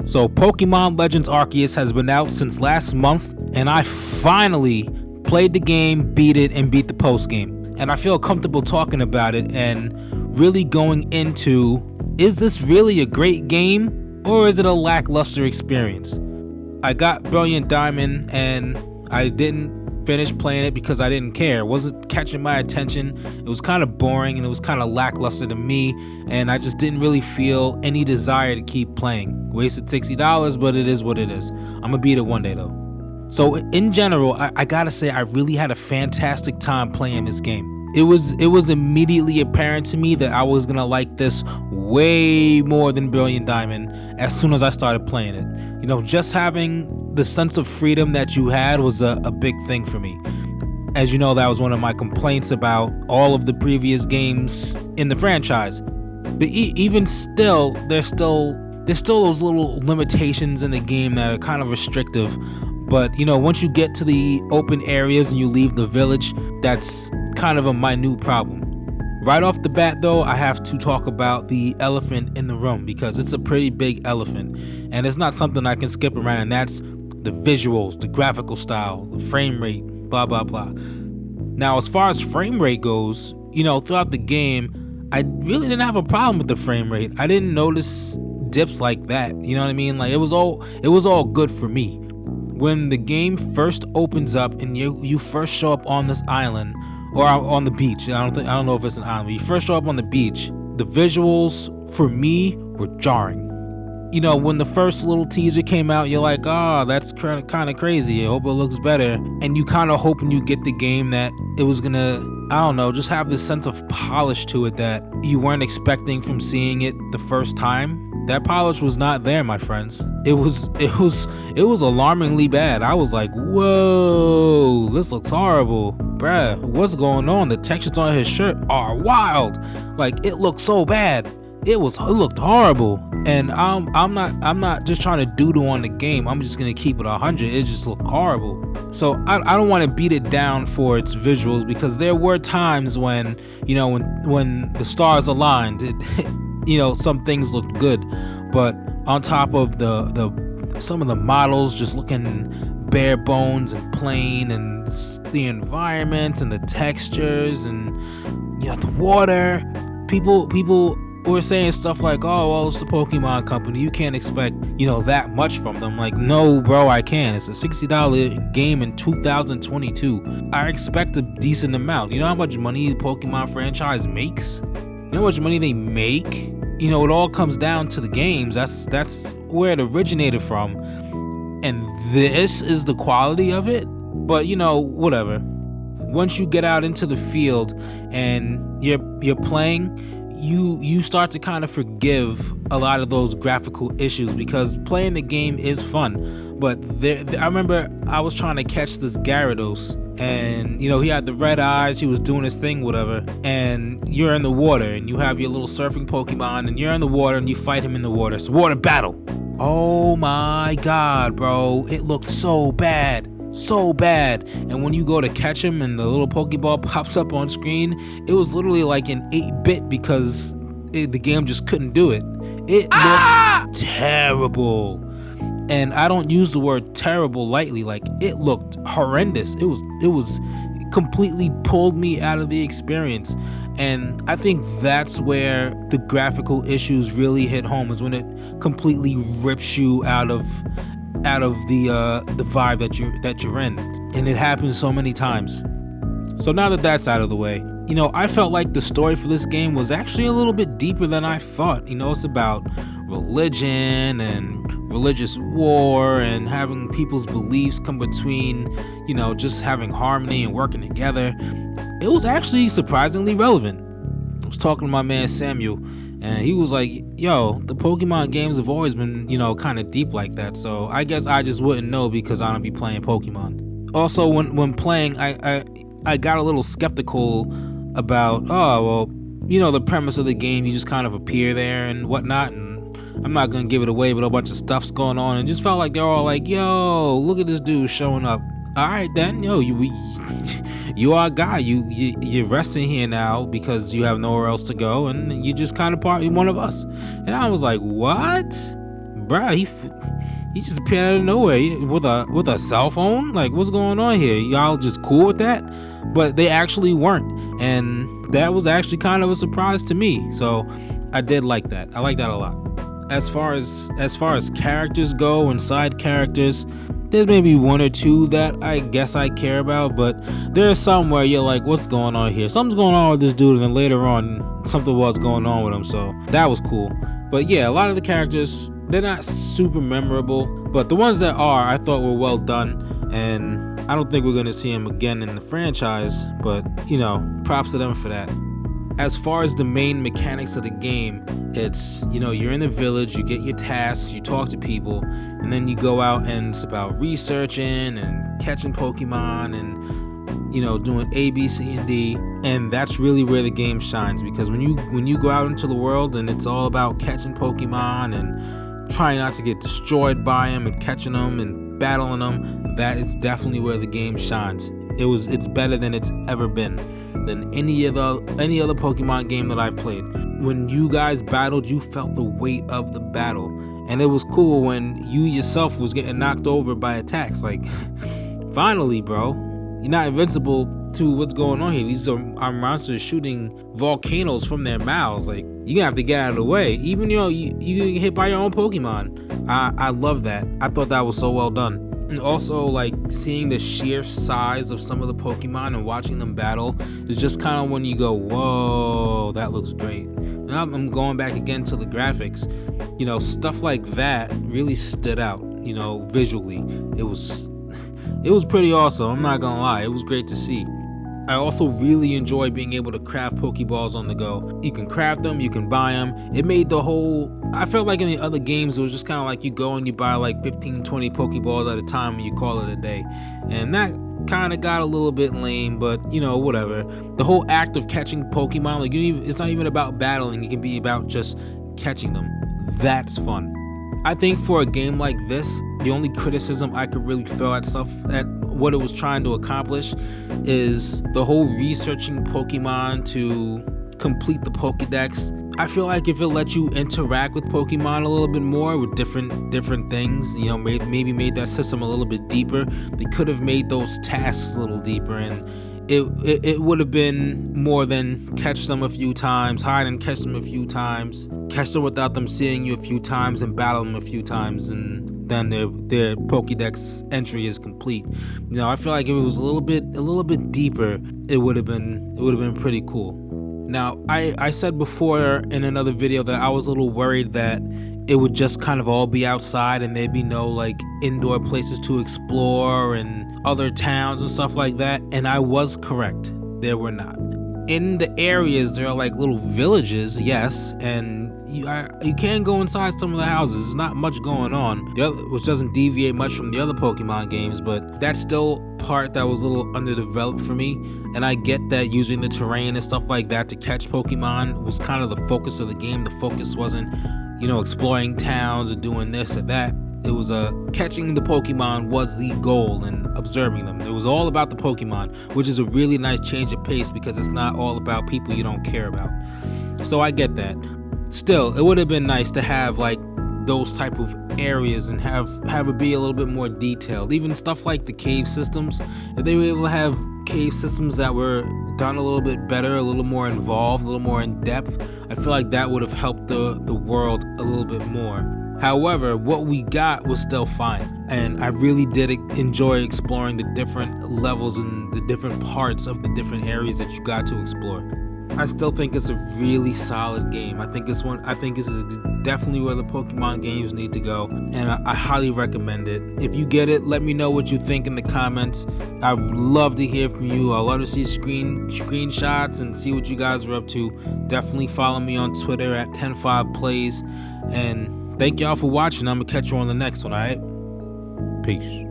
So Pokemon Legends Arceus has been out since last month, and I finally played the game, beat it, and beat the post game. And I feel comfortable talking about it and really going into, is this really a great game or is it a lackluster experience? I got Brilliant Diamond and I didn't finish playing it because I didn't care. It wasn't catching my attention. It was kind of boring and it was kind of lackluster to me, and I just didn't really feel any desire to keep playing. Wasted $60, but it is what it is. I'm gonna beat it one day though. So in general, I gotta say I really had a fantastic time playing this game. It was immediately apparent to me that I was gonna like this way more than Brilliant Diamond as soon as I started playing it. You know, just having the sense of freedom that you had was a big thing for me. As you know, that was one of my complaints about all of the previous games in the franchise. But even still, there's still those little limitations in the game that are kind of restrictive. But you know, once you get to the open areas and you leave the village, that's kind of a minute problem. Right off the bat though, I have to talk about the elephant in the room because it's a pretty big elephant and it's not something I can skip around, and that's the visuals, the graphical style, the frame rate, blah blah blah. Now as far as frame rate goes, you know, throughout the game I really didn't have a problem with the frame rate. I didn't notice dips like that, you know what I mean? Like it was all good for me. When the game first opens up and you first show up on this island or on the beach, I don't know if it's an island, but you first show up on the beach, the visuals for me were jarring. You know, when the first little teaser came out, you're like, oh, that's kind of crazy. I hope it looks better. And you kind of hope when you get the game that it was gonna, I don't know, just have this sense of polish to it that you weren't expecting from seeing it the first time. That polish was not there, my friends. It was alarmingly bad. I was like, whoa, this looks horrible. Bruh, what's going on? The textures on his shirt are wild. Like, it looked so bad. It looked horrible. And I'm not just trying to doodle on the game. I'm just gonna keep it 100. It just looked horrible. So I don't want to beat it down for its visuals, because there were times when, you know, when the stars aligned, you know, some things looked good. But on top of some of the models just looking bare bones and plain, and the environment and the textures and, you know, the water, people were saying stuff like, oh, well, it's the Pokemon company, you can't expect, you know, that much from them. Like, no bro, I can. It's a $60 game in 2022. I expect a decent amount. You know how much money the Pokemon franchise makes? You know how much money they make? You know, it all comes down to the games. That's where it originated from, and this is the quality of it. But you know, whatever. Once you get out into the field and you're playing, you start to kind of forgive a lot of those graphical issues, because playing the game is fun. But I remember I was trying to catch this Gyarados, and you know, he had the red eyes, he was doing his thing, whatever, and you're in the water and you have your little surfing Pokemon and you're in the water and you fight him in the water. It's water battle. Oh my god, bro, it looked so bad. And when you go to catch him and the little Pokeball pops up on screen, it was literally like an 8-bit, because the game just couldn't do it. It looked terrible. And I don't use the word terrible lightly. Like, it looked horrendous. It was completely pulled me out of the experience. And I think that's where the graphical issues really hit home, is when it completely rips you out of the vibe that you're in. And it happens so many times. So now that that's out of the way, you know, I felt like the story for this game was actually a little bit deeper than I thought. You know, it's about religion and religious war and having people's beliefs come between, you know, just having harmony and working together. It was actually surprisingly relevant. I was talking to my man Samuel, and he was like, yo, the Pokemon games have always been, you know, kind of deep like that. So I guess I just wouldn't know because I don't be playing Pokemon. Also, when playing, I got a little skeptical about, oh, well, you know, the premise of the game, you just kind of appear there and whatnot, and I'm not gonna give it away, but a bunch of stuff's going on, and just felt like they're all like, yo, look at this dude showing up. All right then, yo, you are a guy, you're resting here now because you have nowhere else to go, and you just kind of one of us. And I was like, what, bruh, he just appeared out of nowhere with a cell phone. Like, what's going on here? Y'all just cool with that? But they actually weren't, and that was actually kind of a surprise to me. So I did like that. I like that a lot. As far as characters go and side characters, there's maybe one or two that I guess I care about, but there's some where you're like, what's going on here? Something's going on with this dude, and then later on something was going on with him, so that was cool. But yeah, a lot of the characters, they're not super memorable, but the ones that are, I thought were well done, and I don't think we're gonna see them again in the franchise, but you know, props to them for that. As far as the main mechanics of the game, it's, you know, you're in a village, you get your tasks, you talk to people, and then you go out and it's about researching and catching Pokemon and, you know, doing A, B, C, and D. And that's really where the game shines, because when you go out into the world and it's all about catching Pokemon and trying not to get destroyed by them and catching them and battling them, that is definitely where the game shines. It's better than it's ever been, than any other Pokemon game that I've played. When you guys battled, you felt the weight of the battle, and it was cool when you yourself was getting knocked over by attacks. Like, finally, bro, you're not invincible to what's going on here. These are our monsters shooting volcanoes from their mouths. Like, you're gonna have to get out of the way. Even, you know, you get hit by your own Pokemon. I love that. I thought that was so well done. And also, like, seeing the sheer size of some of the Pokemon and watching them battle is just kind of when you go, whoa, that looks great. And I'm going back again to the graphics. You know, stuff like that really stood out, you know, visually. It was pretty awesome, I'm not gonna lie. It was great to see. I also really enjoy being able to craft Pokeballs on the go. You can craft them, you can buy them. It made the whole, I felt like in the other games, it was just kind of like you go and you buy like 15, 20 Pokeballs at a time and you call it a day. And that kind of got a little bit lame, but you know, whatever. The whole act of catching Pokemon, like, it's not even about battling, it can be about just catching them. That's fun. I think for a game like this, the only criticism I could really throw at what it was trying to accomplish is the whole researching Pokemon to complete the Pokedex. I feel like if it let you interact with Pokemon a little bit more with different things, you know, maybe made that system a little bit deeper, they could have made those tasks a little deeper, and it would have been more than catch them a few times, hide and catch them a few times, catch them without them seeing you a few times, and battle them a few times, and then their Pokédex entry is complete. You know, I feel like if it was a little bit deeper, it would have been pretty cool. Now, I said before in another video that I was a little worried that it would just kind of all be outside and there'd be no like indoor places to explore and other towns and stuff like that, and I was correct. There were not. In the areas, there are like little villages, yes, and you can go inside some of the houses. There's not much going on, which doesn't deviate much from the other Pokemon games, but that's still part that was a little underdeveloped for me. And I get that using the terrain and stuff like that to catch Pokemon was kind of the focus of the game. The focus wasn't, you know, exploring towns or doing this or that. It was catching the Pokemon was the goal, and observing them. It was all about the Pokemon, which is a really nice change of pace because it's not all about people you don't care about. So I get that. Still, it would have been nice to have like those type of areas and have it be a little bit more detailed. Even stuff like the cave systems, if they were able to have cave systems that were done a little bit better, a little more involved, a little more in depth, I feel like that would have helped the world a little bit more. However, what we got was still fine, and I really did enjoy exploring the different levels and the different parts of the different areas that you got to explore. I still think it's a really solid game. I think this is definitely where the Pokemon games need to go, and I highly recommend it. If you get it, let me know what you think in the comments. I'd love to hear from you. I'd love to see screenshots and see what you guys are up to. Definitely follow me on Twitter at 105plays, and thank y'all for watching. I'm gonna catch you on the next one, alright? Peace.